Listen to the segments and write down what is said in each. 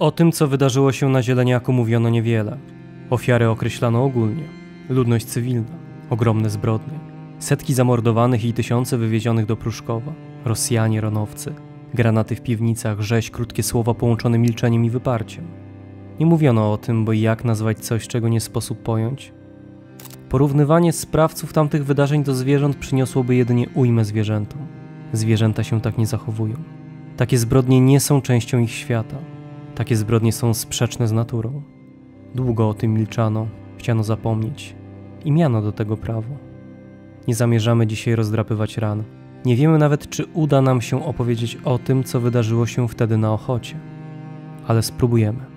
O tym, co wydarzyło się na Zieleniaku, mówiono niewiele. Ofiary określano ogólnie. Ludność cywilna, ogromne zbrodnie, setki zamordowanych i tysiące wywiezionych do Pruszkowa, Rosjanie, ronowcy, granaty w piwnicach, rzeź, krótkie słowa połączone milczeniem i wyparciem. Nie mówiono o tym, bo jak nazwać coś, czego nie sposób pojąć? Porównywanie sprawców tamtych wydarzeń do zwierząt przyniosłoby jedynie ujmę zwierzętom. Zwierzęta się tak nie zachowują. Takie zbrodnie nie są częścią ich świata. Takie zbrodnie są sprzeczne z naturą. Długo o tym milczano, chciano zapomnieć i miano do tego prawo. Nie zamierzamy dzisiaj rozdrapywać ran. Nie wiemy nawet, czy uda nam się opowiedzieć o tym, co wydarzyło się wtedy na Ochocie. Ale spróbujemy.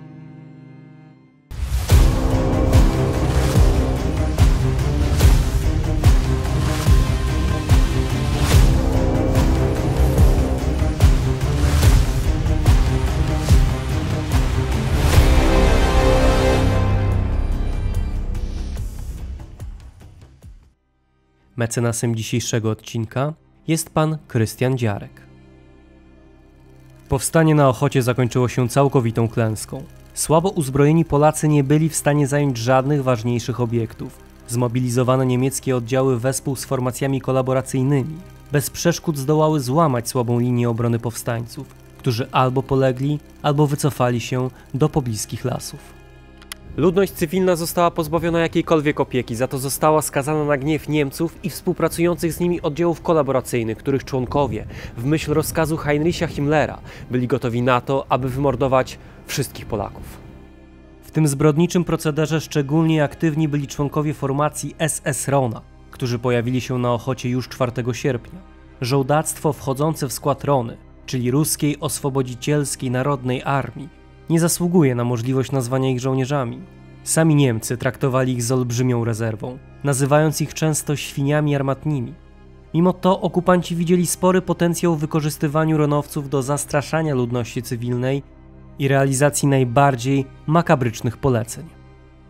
Mecenasem dzisiejszego odcinka jest pan Krystian Dziarek. Powstanie na Ochocie zakończyło się całkowitą klęską. Słabo uzbrojeni Polacy nie byli w stanie zająć żadnych ważniejszych obiektów. Zmobilizowane niemieckie oddziały wespół z formacjami kolaboracyjnymi bez przeszkód zdołały złamać słabą linię obrony powstańców, którzy albo polegli, albo wycofali się do pobliskich lasów. Ludność cywilna została pozbawiona jakiejkolwiek opieki, za to została skazana na gniew Niemców i współpracujących z nimi oddziałów kolaboracyjnych, których członkowie, w myśl rozkazu Heinricha Himmlera, byli gotowi na to, aby wymordować wszystkich Polaków. W tym zbrodniczym procederze szczególnie aktywni byli członkowie formacji SS Rona, którzy pojawili się na Ochocie już 4 sierpnia. Żołdactwo wchodzące w skład Rony, czyli Ruskiej Oswobodzicielskiej Narodnej Armii, nie zasługuje na możliwość nazwania ich żołnierzami. Sami Niemcy traktowali ich z olbrzymią rezerwą, nazywając ich często świniami armatnimi. Mimo to okupanci widzieli spory potencjał w wykorzystywaniu ronowców do zastraszania ludności cywilnej i realizacji najbardziej makabrycznych poleceń.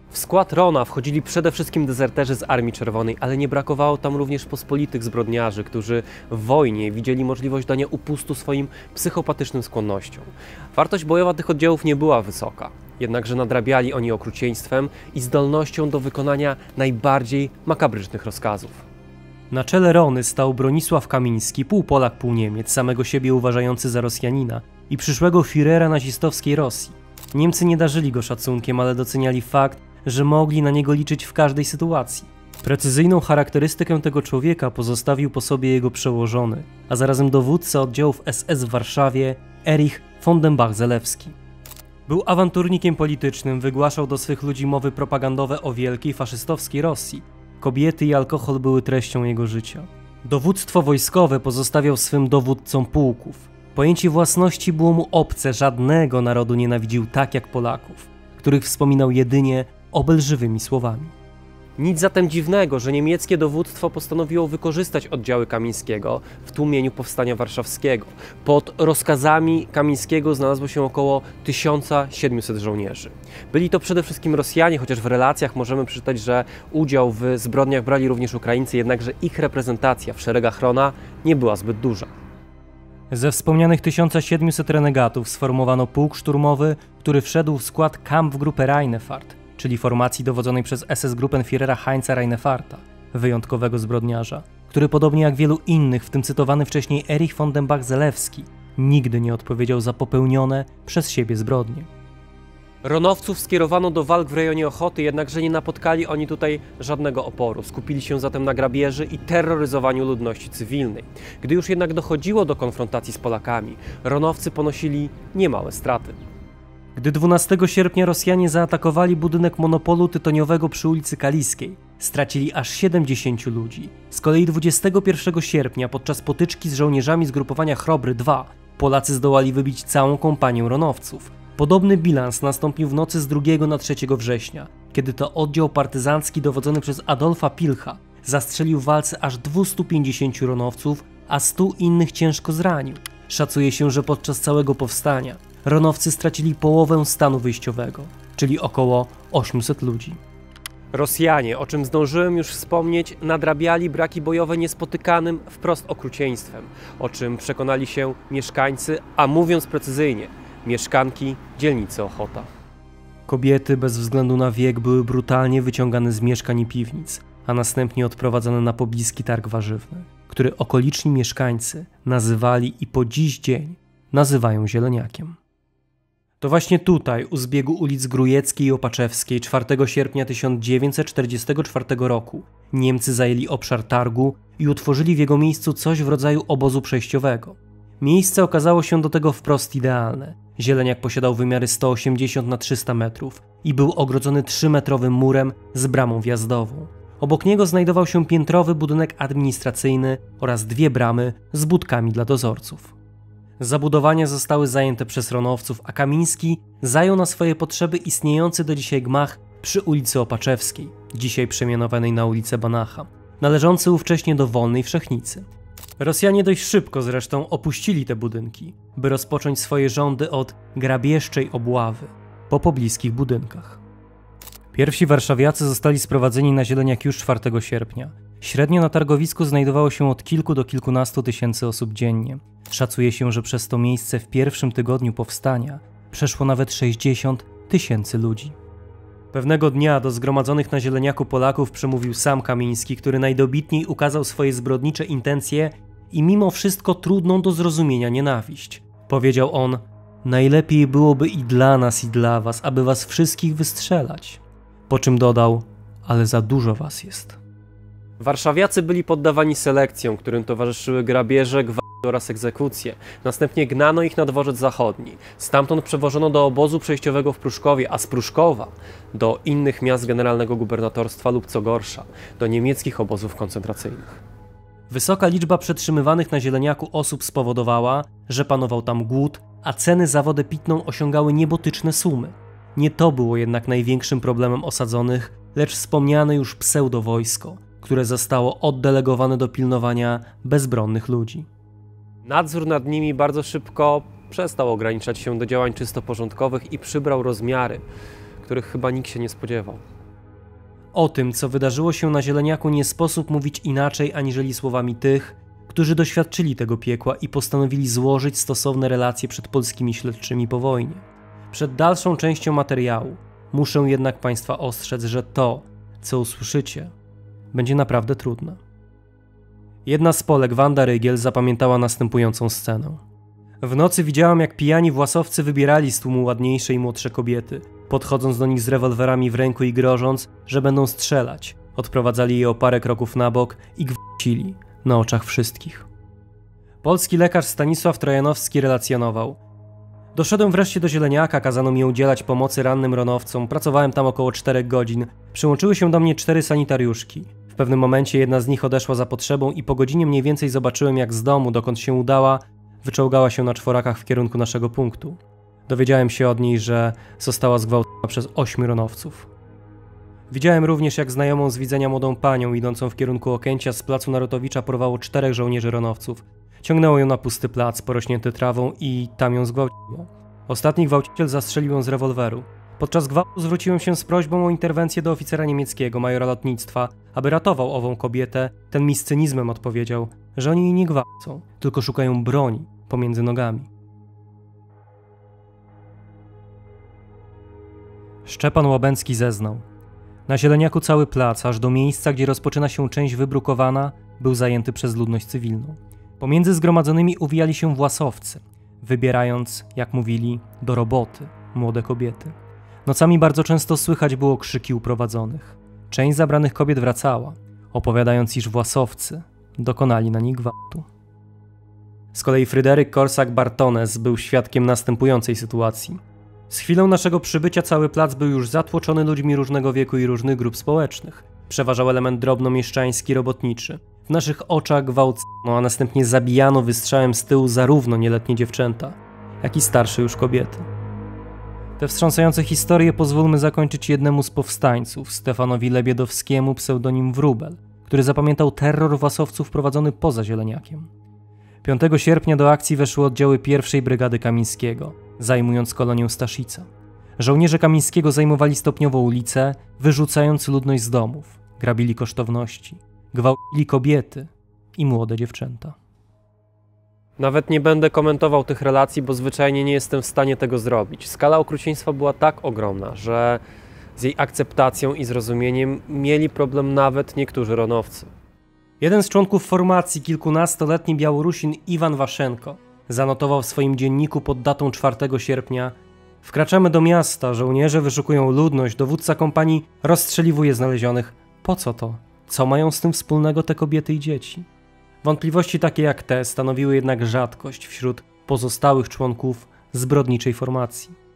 W skład Rona wchodzili przede wszystkim dezerterzy z Armii Czerwonej, ale nie brakowało tam również pospolitych zbrodniarzy, którzy w wojnie widzieli możliwość dania upustu swoim psychopatycznym skłonnościom. Wartość bojowa tych oddziałów nie była wysoka, jednakże nadrabiali oni okrucieństwem i zdolnością do wykonania najbardziej makabrycznych rozkazów. Na czele Rony stał Bronisław Kamiński, pół Polak, pół Niemiec, samego siebie uważający za Rosjanina i przyszłego Führera nazistowskiej Rosji. Niemcy nie darzyli go szacunkiem, ale doceniali fakt, że mogli na niego liczyć w każdej sytuacji. Precyzyjną charakterystykę tego człowieka pozostawił po sobie jego przełożony, a zarazem dowódca oddziałów SS w Warszawie, Erich von den Bach-Zelewski. Był awanturnikiem politycznym, wygłaszał do swych ludzi mowy propagandowe o wielkiej faszystowskiej Rosji. Kobiety i alkohol były treścią jego życia. Dowództwo wojskowe pozostawiał swym dowódcom pułków. Pojęcie własności było mu obce, żadnego narodu nienawidził tak jak Polaków, których wspominał jedynie obelżywymi słowami. Nic zatem dziwnego, że niemieckie dowództwo postanowiło wykorzystać oddziały Kamińskiego w tłumieniu powstania warszawskiego. Pod rozkazami Kamińskiego znalazło się około 1700 żołnierzy. Byli to przede wszystkim Rosjanie, chociaż w relacjach możemy przeczytać, że udział w zbrodniach brali również Ukraińcy, jednakże ich reprezentacja w szeregach Rona nie była zbyt duża. Ze wspomnianych 1700 renegatów sformowano pułk szturmowy, który wszedł w skład Kampfgruppe Reinefahrt, czyli formacji dowodzonej przez SS-Gruppenführera Heinza Reinefarta, wyjątkowego zbrodniarza, który podobnie jak wielu innych, w tym cytowany wcześniej Erich von den Bach-Zelewski, nigdy nie odpowiedział za popełnione przez siebie zbrodnie. Ronowców skierowano do walk w rejonie Ochoty, jednakże nie napotkali oni tutaj żadnego oporu. Skupili się zatem na grabieży i terroryzowaniu ludności cywilnej. Gdy już jednak dochodziło do konfrontacji z Polakami, Ronowcy ponosili niemałe straty. Gdy 12 sierpnia Rosjanie zaatakowali budynek monopolu tytoniowego przy ulicy Kaliskiej, stracili aż 70 ludzi. Z kolei 21 sierpnia podczas potyczki z żołnierzami zgrupowania Chrobry II Polacy zdołali wybić całą kompanię Ronowców. Podobny bilans nastąpił w nocy z 2 na 3 września, kiedy to oddział partyzancki dowodzony przez Adolfa Pilcha zastrzelił w walce aż 250 Ronowców, a 100 innych ciężko zranił. Szacuje się, że podczas całego powstania Ronowcy stracili połowę stanu wyjściowego, czyli około 800 ludzi. Rosjanie, o czym zdążyłem już wspomnieć, nadrabiali braki bojowe niespotykanym wprost okrucieństwem, o czym przekonali się mieszkańcy, a mówiąc precyzyjnie, mieszkanki dzielnicy Ochota. Kobiety bez względu na wiek były brutalnie wyciągane z mieszkań i piwnic, a następnie odprowadzane na pobliski targ warzywny, który okoliczni mieszkańcy nazywali i po dziś dzień nazywają Zieleniakiem. To właśnie tutaj, u zbiegu ulic Grójeckiej i Opaczewskiej 4 sierpnia 1944 roku Niemcy zajęli obszar targu i utworzyli w jego miejscu coś w rodzaju obozu przejściowego. Miejsce okazało się do tego wprost idealne. Zieleniak posiadał wymiary 180 na 300 metrów i był ogrodzony 3-metrowym murem z bramą wjazdową. Obok niego znajdował się piętrowy budynek administracyjny oraz 2 bramy z budkami dla dozorców. Zabudowania zostały zajęte przez ronowców, a Kamiński zajął na swoje potrzeby istniejący do dzisiaj gmach przy ulicy Opaczewskiej, dzisiaj przemianowanej na ulicę Banacha, należący ówcześnie do Wolnej Wszechnicy. Rosjanie dość szybko zresztą opuścili te budynki, by rozpocząć swoje rządy od grabieżczej obławy po pobliskich budynkach. Pierwsi warszawiacy zostali sprowadzeni na Zieleniak już 4 sierpnia. Średnio na targowisku znajdowało się od kilku do kilkunastu tysięcy osób dziennie. Szacuje się, że przez to miejsce w pierwszym tygodniu powstania przeszło nawet 60 000 ludzi. Pewnego dnia do zgromadzonych na Zieleniaku Polaków przemówił sam Kamiński, który najdobitniej ukazał swoje zbrodnicze intencje i mimo wszystko trudną do zrozumienia nienawiść. Powiedział on: najlepiej byłoby i dla nas, i dla was, aby was wszystkich wystrzelać. Po czym dodał: ale za dużo was jest. Warszawiacy byli poddawani selekcjom, którym towarzyszyły grabieże, gwałty oraz egzekucje. Następnie gnano ich na dworzec zachodni. Stamtąd przewożono do obozu przejściowego w Pruszkowie, a z Pruszkowa do innych miast generalnego gubernatorstwa lub co gorsza, do niemieckich obozów koncentracyjnych. Wysoka liczba przetrzymywanych na Zieleniaku osób spowodowała, że panował tam głód, a ceny za wodę pitną osiągały niebotyczne sumy. Nie to było jednak największym problemem osadzonych, lecz wspomniane już pseudowojsko, które zostało oddelegowane do pilnowania bezbronnych ludzi. Nadzór nad nimi bardzo szybko przestał ograniczać się do działań czysto porządkowych i przybrał rozmiary, których chyba nikt się nie spodziewał. O tym, co wydarzyło się na Zieleniaku, nie sposób mówić inaczej aniżeli słowami tych, którzy doświadczyli tego piekła i postanowili złożyć stosowne relacje przed polskimi śledczymi po wojnie. Przed dalszą częścią materiału muszę jednak Państwa ostrzec, że to, co usłyszycie, będzie naprawdę trudne. Jedna z Polek, Wanda Rygiel, zapamiętała następującą scenę. W nocy widziałam, jak pijani własowcy wybierali z tłumu ładniejsze i młodsze kobiety, podchodząc do nich z rewolwerami w ręku i grożąc, że będą strzelać. Odprowadzali je o parę kroków na bok i gwałcili na oczach wszystkich. Polski lekarz Stanisław Trojanowski relacjonował: doszedłem wreszcie do Zieleniaka, kazano mi udzielać pomocy rannym ronowcom, pracowałem tam około 4 godzin, przyłączyły się do mnie 4 sanitariuszki. W pewnym momencie jedna z nich odeszła za potrzebą i po godzinie mniej więcej zobaczyłem, jak z domu, dokąd się udała, wyczołgała się na 4 w kierunku naszego punktu. Dowiedziałem się od niej, że została zgwałcona przez 8 ronowców. Widziałem również, jak znajomą z widzenia młodą panią idącą w kierunku Okęcia z placu Narutowicza porwało 4 żołnierzy ronowców. Ciągnęło ją na pusty plac, porośnięty trawą i tam ją zgwałciło. Ostatni gwałciciel zastrzelił ją z rewolweru. Podczas gwałtu zwróciłem się z prośbą o interwencję do oficera niemieckiego, majora lotnictwa, aby ratował ową kobietę. Ten mi z cynizmem odpowiedział, że oni jej nie gwałcą, tylko szukają broni pomiędzy nogami. Szczepan Łabęcki zeznał: na Zieleniaku cały plac, aż do miejsca, gdzie rozpoczyna się część wybrukowana, był zajęty przez ludność cywilną. Pomiędzy zgromadzonymi uwijali się własowcy, wybierając, jak mówili, do roboty młode kobiety. Nocami bardzo często słychać było krzyki uprowadzonych. Część zabranych kobiet wracała, opowiadając, iż własowcy dokonali na nich gwałtu. Z kolei Fryderyk Korsak-Bartones był świadkiem następującej sytuacji. Z chwilą naszego przybycia cały plac był już zatłoczony ludźmi różnego wieku i różnych grup społecznych. Przeważał element drobnomieszczański, robotniczy. W naszych oczach gwałcono, a następnie zabijano wystrzałem z tyłu zarówno nieletnie dziewczęta, jak i starsze już kobiety. Te wstrząsające historie pozwólmy zakończyć jednemu z powstańców, Stefanowi Lebiedowskiemu, pseudonim Wróbel, który zapamiętał terror wasowców prowadzony poza Zieleniakiem. 5 sierpnia do akcji weszły oddziały 1. Brygady Kamińskiego, zajmując kolonię Staszica. Żołnierze Kamińskiego zajmowali stopniowo ulice, wyrzucając ludność z domów, grabili kosztowności, gwałcili kobiety i młode dziewczęta. Nawet nie będę komentował tych relacji, bo zwyczajnie nie jestem w stanie tego zrobić. Skala okrucieństwa była tak ogromna, że z jej akceptacją i zrozumieniem mieli problem nawet niektórzy ronowcy. Jeden z członków formacji, kilkunastoletni Białorusin Iwan Waszenko, zanotował w swoim dzienniku pod datą 4 sierpnia: wkraczamy do miasta, żołnierze wyszukują ludność, dowódca kompanii rozstrzeliwuje znalezionych. Po co to? Co mają z tym wspólnego te kobiety i dzieci? Wątpliwości takie jak te stanowiły jednak rzadkość wśród pozostałych członków zbrodniczej formacji.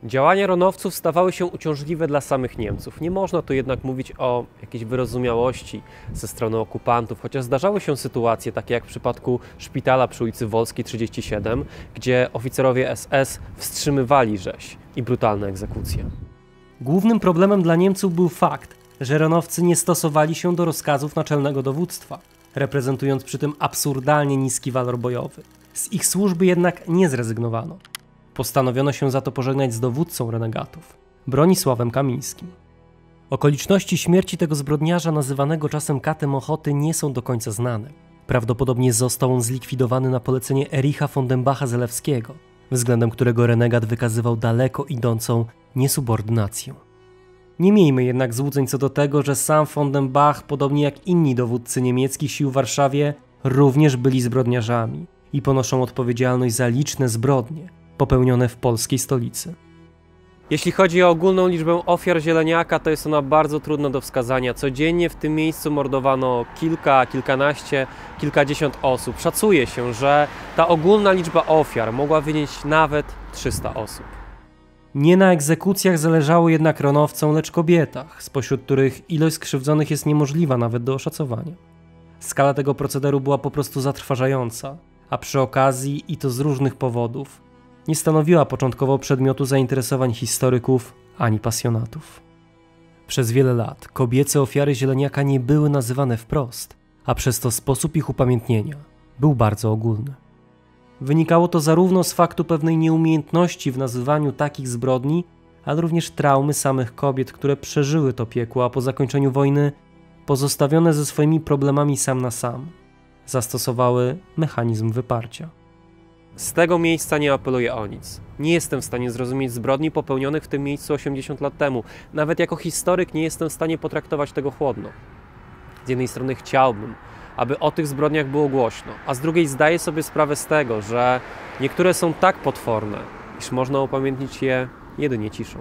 Działania ronowców stawały się uciążliwe dla samych Niemców. Nie można tu jednak mówić o jakiejś wyrozumiałości ze strony okupantów, chociaż zdarzały się sytuacje, takie jak w przypadku szpitala przy ulicy Wolskiej 37, gdzie oficerowie SS wstrzymywali rzeź i brutalne egzekucje. Głównym problemem dla Niemców był fakt, że ronowcy nie stosowali się do rozkazów naczelnego dowództwa, reprezentując przy tym absurdalnie niski walor bojowy. Z ich służby jednak nie zrezygnowano. Postanowiono się za to pożegnać z dowódcą renegatów, Bronisławem Kamińskim. Okoliczności śmierci tego zbrodniarza, nazywanego czasem katem ochoty, nie są do końca znane. Prawdopodobnie został on zlikwidowany na polecenie Ericha von den Bacha-Zelewskiego, względem którego renegat wykazywał daleko idącą niesubordynację. Nie miejmy jednak złudzeń co do tego, że sam von den Bach, podobnie jak inni dowódcy niemieckich sił w Warszawie, również byli zbrodniarzami i ponoszą odpowiedzialność za liczne zbrodnie popełnione w polskiej stolicy. Jeśli chodzi o ogólną liczbę ofiar Zieleniaka, to jest ona bardzo trudna do wskazania. Codziennie w tym miejscu mordowano kilkanaście, kilkadziesiąt osób. Szacuje się, że ta ogólna liczba ofiar mogła wynieść nawet 300 osób. Nie na egzekucjach zależało jednak ronowcom, lecz kobietach, spośród których ilość skrzywdzonych jest niemożliwa nawet do oszacowania. Skala tego procederu była po prostu zatrważająca, a przy okazji, i to z różnych powodów, nie stanowiła początkowo przedmiotu zainteresowań historyków ani pasjonatów. Przez wiele lat kobiece ofiary Zieleniaka nie były nazywane wprost, a przez to sposób ich upamiętnienia był bardzo ogólny. Wynikało to zarówno z faktu pewnej nieumiejętności w nazywaniu takich zbrodni, ale również traumy samych kobiet, które przeżyły to piekło, a po zakończeniu wojny, pozostawione ze swoimi problemami sam na sam, zastosowały mechanizm wyparcia. Z tego miejsca nie apeluję o nic. Nie jestem w stanie zrozumieć zbrodni popełnionych w tym miejscu 80 lat temu. Nawet jako historyk nie jestem w stanie potraktować tego chłodno. Z jednej strony chciałbym, aby o tych zbrodniach było głośno, a z drugiej zdaję sobie sprawę z tego, że niektóre są tak potworne, iż można upamiętnić je jedynie ciszą.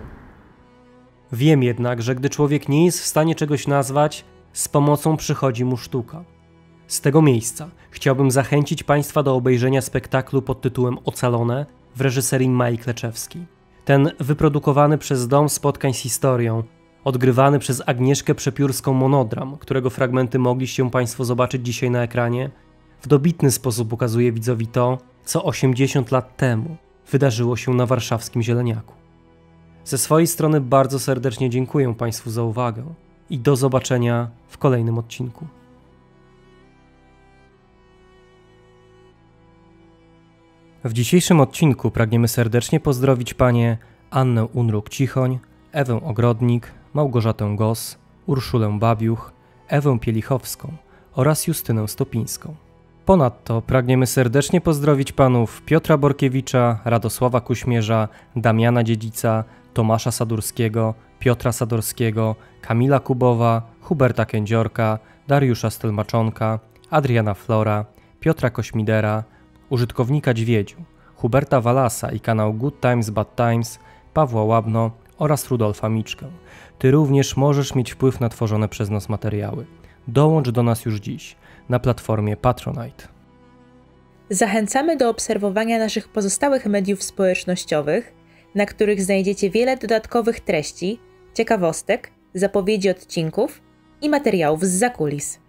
Wiem jednak, że gdy człowiek nie jest w stanie czegoś nazwać, z pomocą przychodzi mu sztuka. Z tego miejsca chciałbym zachęcić Państwa do obejrzenia spektaklu pod tytułem Ocalone w reżyserii Mai Kleczewskiej. Ten wyprodukowany przez Dom Spotkań z Historią, odgrywany przez Agnieszkę Przepiórską monodram, którego fragmenty mogliście Państwo zobaczyć dzisiaj na ekranie, w dobitny sposób ukazuje widzowi to, co 80 lat temu wydarzyło się na warszawskim Zieleniaku. Ze swojej strony bardzo serdecznie dziękuję Państwu za uwagę i do zobaczenia w kolejnym odcinku. W dzisiejszym odcinku pragniemy serdecznie pozdrowić panie Annę Unruk-Cichoń, Ewę Ogrodnik, Małgorzatę Gos, Urszulę Babiuch, Ewę Pielichowską oraz Justynę Stopińską. Ponadto pragniemy serdecznie pozdrowić panów Piotra Borkiewicza, Radosława Kuśmierza, Damiana Dziedzica, Tomasza Sadurskiego, Piotra Sadorskiego, Kamila Kubowa, Huberta Kędziorka, Dariusza Stelmaczonka, Adriana Flora, Piotra Kośmidera, użytkownika Dźwiedziu, Huberta Walasa i kanał Good Times Bad Times, Pawła Łabno oraz Rudolfa Miczkę. Ty również możesz mieć wpływ na tworzone przez nas materiały. Dołącz do nas już dziś na platformie Patronite. Zachęcamy do obserwowania naszych pozostałych mediów społecznościowych, na których znajdziecie wiele dodatkowych treści, ciekawostek, zapowiedzi odcinków i materiałów zza kulis.